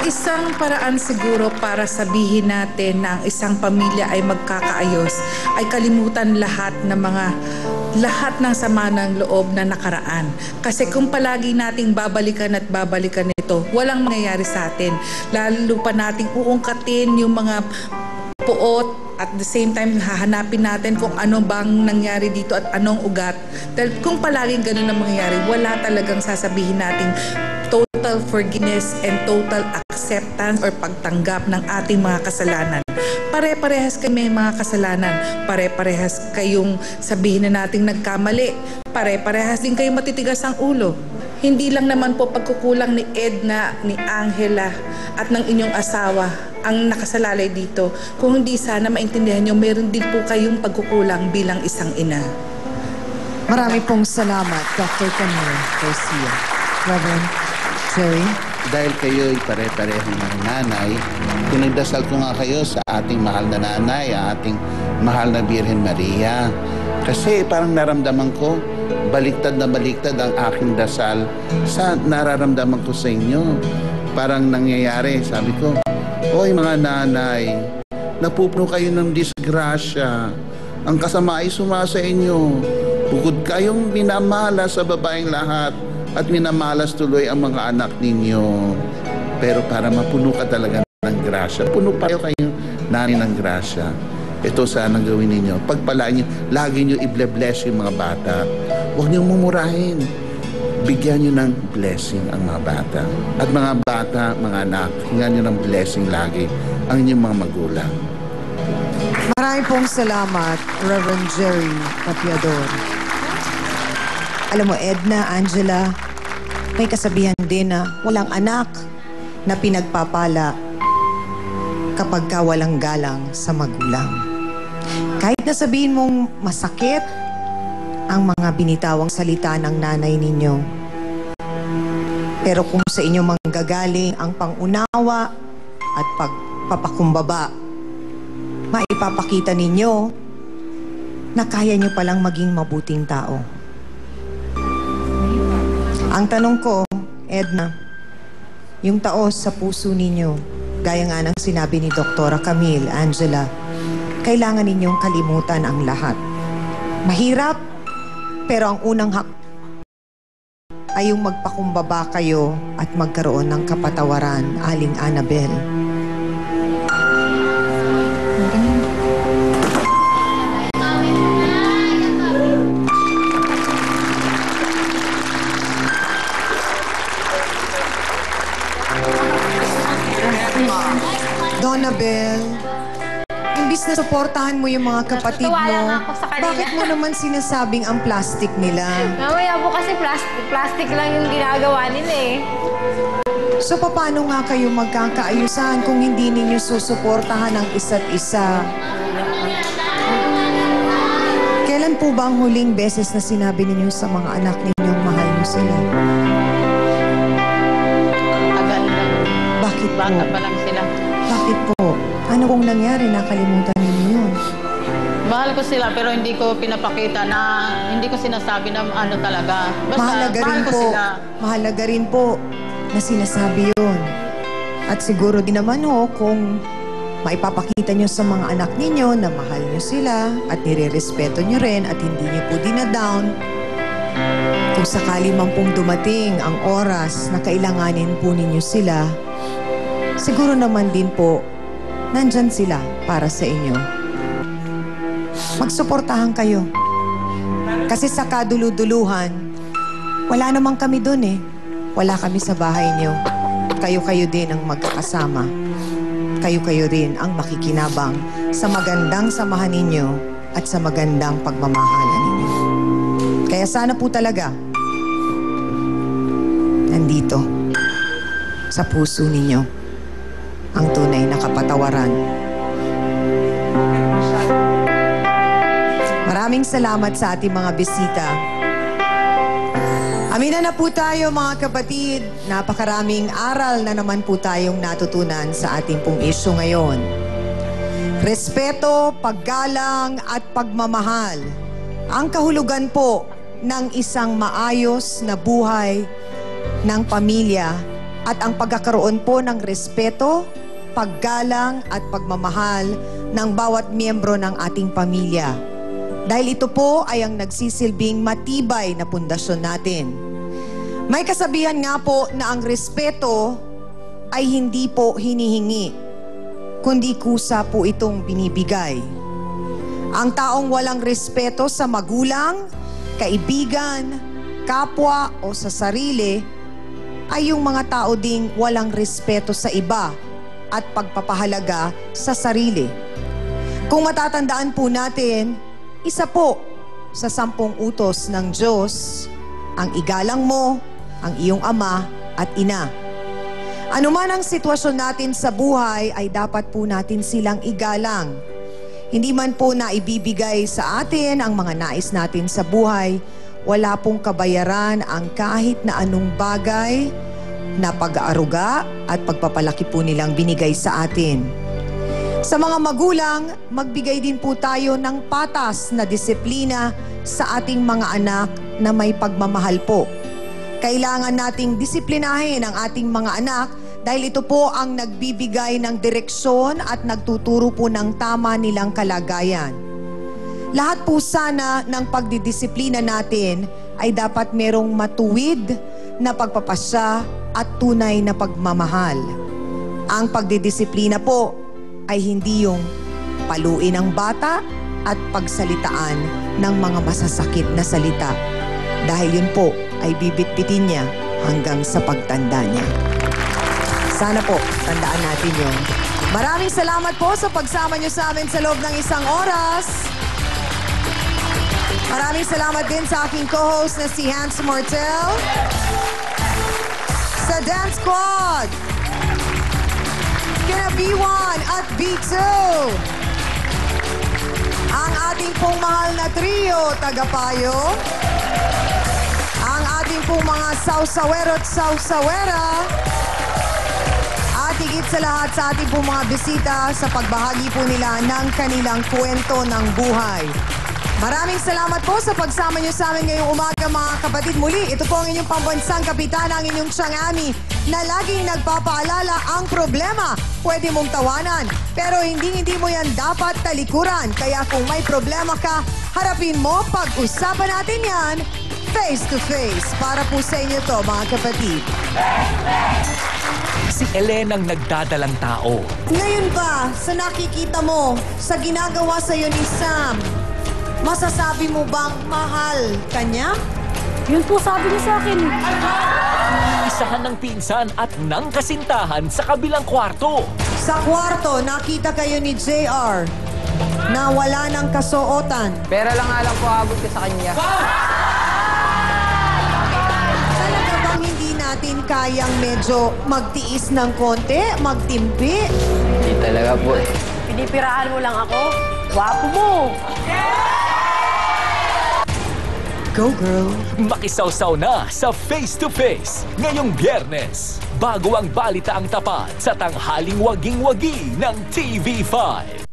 Isang paraan siguro para sabihin natin na ang isang pamilya ay magkakaayos ay kalimutan lahat ng sama ng loob na nakaraan. Kasi kung palagi nating babalikan at babalikan ito, walang mangyayari sa atin. Lalo pa nating uungkatin yung mga puot at the same time hahanapin natin kung ano bang nangyari dito at anong ugat. Dahil kung palaging ganun ang mangyayari, wala talagang sasabihin nating total forgiveness and total acceptance or pagtanggap ng ating mga kasalanan. Pare-parehas kayo may mga kasalanan. Pare-parehas kayong sabihin na nating nagkamali. Pare-parehas din kayong matitigas ang ulo. Hindi lang naman po pagkukulang ni Edna, ni Angela at ng inyong asawa ang nakasalalay dito. Kung hindi sana maintindihan nyo, meron din po kayong pagkukulang bilang isang ina. Marami pong salamat, Dr. Camille Garcia. Reverend Jerry? Dahil kayo'y pare-parehong ng nanay, pinagdasal ko nga kayo sa ating mahal na nanay, ating mahal na Birhen Maria. Kasi parang naramdaman ko, baliktad na baliktad ang aking dasal sa nararamdaman ko sa inyo. Parang nangyayari, sabi ko, "Hoy mga nanay, napupuno kayo ng disgrasya. Ang kasama ay sumasa inyo. Bukod kayong minamalas sa babaeng lahat, at minamalas tuloy ang mga anak ninyo. Pero para mapuno ka talaga ng grasya, puno pa kayo nanay ng grasya. Ito sana gawin ninyo. Pagpalaan nyo, lagi nyo i-bless yung mga bata. Huwag nyo mumurahin. Bigyan nyo ng blessing ang mga bata. At mga bata, mga anak, hingan nyo ng blessing lagi ang inyong mga magulang." Marami pong salamat, Reverend Jerry Papiador. Alam mo, Edna, Angela, may kasabihan din na walang anak na pinagpapala kapag ka walang galang sa magulang. Kahit na sabihin mong masakit ang mga binitawang salita ng nanay ninyo, pero kung sa inyo manggagaling ang pangunawa at pagpapakumbaba, maipapakita ninyo na kaya nyo palang maging mabuting tao. Ang tanong ko, Edna, yung taos sa puso ninyo, gaya nga ng sinabi ni Dr. Camille, Angela, kailangan ninyong kalimutan ang lahat. Mahirap, pero ang unang hak ay yung magpakumbaba kayo at magkaroon ng kapatawaran, Aling Annabel. Donabel, imbis na suportahan mo yung mga kapatid mo, bakit mo naman sinasabing ang plastic nila? Mamaya po kasi plastic lang yung ginagawa nila eh. So paano nga kayo magkakaayusan kung hindi ninyo susuportahan ang isa't isa? Kailan po ba ang huling beses na sinabi ninyo sa mga anak ninyong mahal niyo sila? Tagal lang. Bakit po? Bata pa lang sila. Bakit po? Ano pong nangyari? Nakalimutan ninyo yun? Mahal ko sila pero hindi ko pinapakita na, hindi ko sinasabi na ano talaga. Basta mahal ko sila. Mahalaga rin po na sinasabi yun. At siguro din naman kung maipapakita nyo sa mga anak ninyo na mahal nyo sila at nire-respeto nyo rin at hindi nyo po dinadown, kung sakali man pong dumating ang oras na kailanganin po ninyo sila, siguro naman din po, nandyan sila para sa inyo. Magsuportahan kayo. Kasi sa kaduluduluhan, wala namang kami dun eh. Wala kami sa bahay nyo. Kayo-kayo din ang magkakasama. Kayo-kayo rin ang makikinabang sa magandang samahan ninyo at sa magandang pagmamahalan ninyo. Kaya sana po talaga, nandito, sa puso ninyo, ang tunay na kapatawaran. Maraming salamat sa ating mga bisita. Aminan na po tayo mga kapatid. Napakaraming aral na naman po tayong natutunan sa ating pong isyu ngayon. Respeto, paggalang at pagmamahal. Ang kahulugan po ng isang maayos na buhay ng pamilya at ang pagkakaroon po ng respeto, paggalang at pagmamahal ng bawat miyembro ng ating pamilya. Dahil ito po ay ang nagsisilbing matibay na pundasyon natin. May kasabihan nga po na ang respeto ay hindi po hinihingi, kundi kusa po itong binibigay. Ang taong walang respeto sa magulang, kaibigan, kapwa o sa sarili ay yung mga tao ding walang respeto sa iba at pagpapahalaga sa sarili. Kung matatandaan po natin, isa po sa 10 utos ng Diyos, ang igalang mo, ang iyong ama at ina. Ano man ang sitwasyon natin sa buhay ay dapat po natin silang igalang. Hindi man po na ibibigay sa atin ang mga nais natin sa buhay, wala pong kabayaran ang kahit na anong bagay na pag-aaruga at pagpapalaki po nilang binigay sa atin. Sa mga magulang, magbigay din po tayo ng patas na disiplina sa ating mga anak na may pagmamahal po. Kailangan nating disiplinahin ang ating mga anak dahil ito po ang nagbibigay ng direksyon at nagtuturo po ng tama nilang kalagayan. Lahat po sana ng pagdidisiplina natin ay dapat merong matuwid na pagpapasya at tunay na pagmamahal. Ang pagdidisiplina po ay hindi yung paluin ang bata at pagsalitaan ng mga masasakit na salita. Dahil yun po ay bibitbitin niya hanggang sa pagtanda niya. Sana po, tandaan natin yun. Maraming salamat po sa pagsama niyo sa amin sa loob ng 1 oras. Maraming salamat din sa aking co-host na si Hans Mortel. Sa Dance Squad, kina B1 at B2. Ang ating pong mahal na trio, Tagapayo. Ang ating pong mga sausawero at sausawera. At higit sa lahat sa ating pong mga bisita sa pagbahagi po nila ng kanilang kwento ng buhay. Maraming salamat po sa pagsama niyo sa amin ngayong umaga mga kapatid. Muli, ito po ang inyong pambansang kapitana, ang inyong Siyang Ami, na laging nagpapaalala ang problema. Pwede mong tawanan, pero hindi mo yan dapat talikuran. Kaya kung may problema ka, harapin mo, pag-usapan natin yan face to face. Para po sa inyo to mga kapatid. Si Ellen ang nagdadalang tao. Ngayon ba, sa nakikita mo, sa ginagawa sa'yo ni Sam, masasabi mo bang mahal ka niya? Yun po sabi niya sa akin. Isahan ng pinsan at ng kasintahan sa kabilang kwarto. Sa kwarto, nakita kayo ni JR na wala ng kasuotan. Pera lang nga lang po abot ko sa kanya. Talaga bang hindi natin kayang medyo magtiis ng konti, magtimpi? Hindi talaga po eh. Pinipirahan mo lang ako. Wapo mo. Go girl! Makisawsaw na sa Face to Face ngayong Biyernes. Bago ang balita ang tapat sa tanghaling waging-wagi ng TV5.